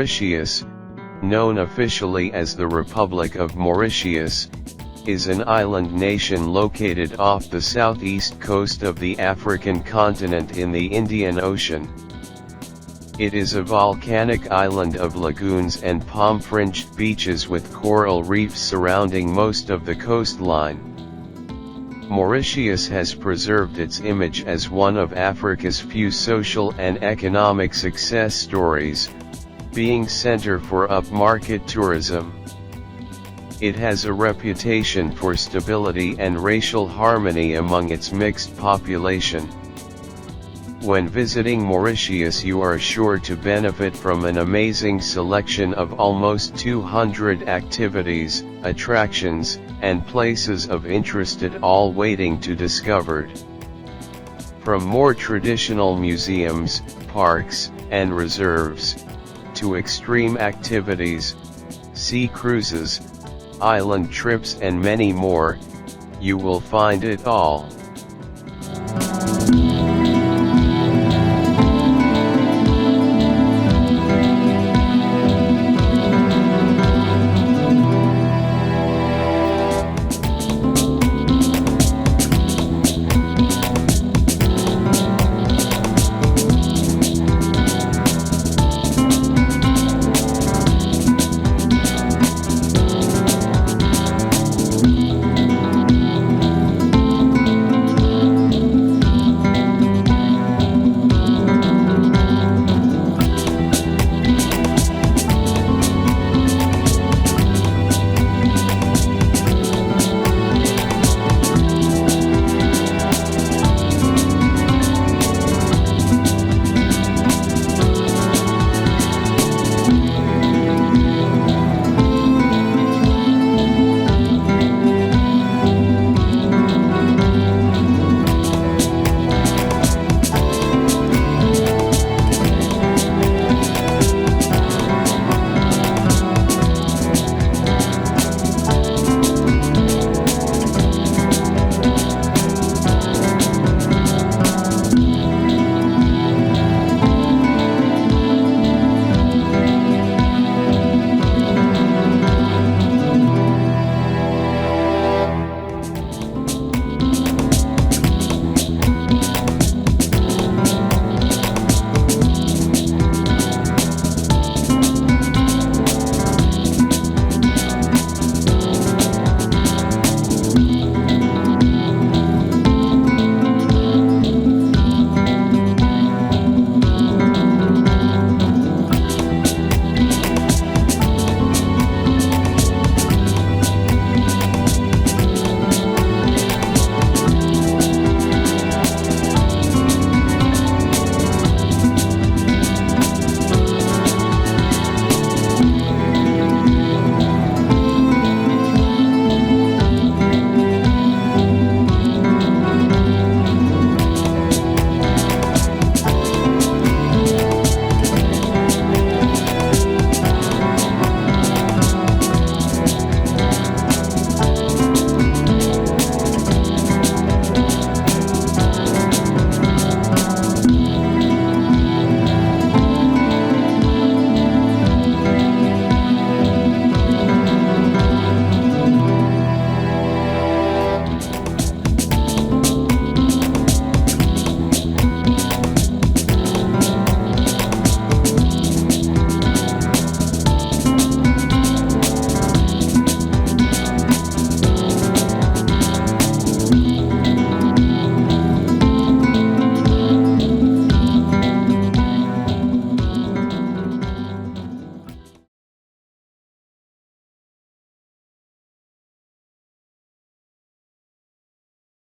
Mauritius, known officially as the Republic of Mauritius, is an island nation located off the southeast coast of the African continent in the Indian Ocean. It is a volcanic island of lagoons and palm-fringed beaches with coral reefs surrounding most of the coastline. Mauritius has preserved its image as one of Africa's few social and economic success stories, being center for upmarket tourism. It has a reputation for stability and racial harmony among its mixed population. When visiting Mauritius, you are sure to benefit from an amazing selection of almost 200 activities, attractions, and places of interest, all waiting to discovered. From more traditional museums, parks, and reserves, to extreme activities, sea cruises, island trips and many more, you will find it all.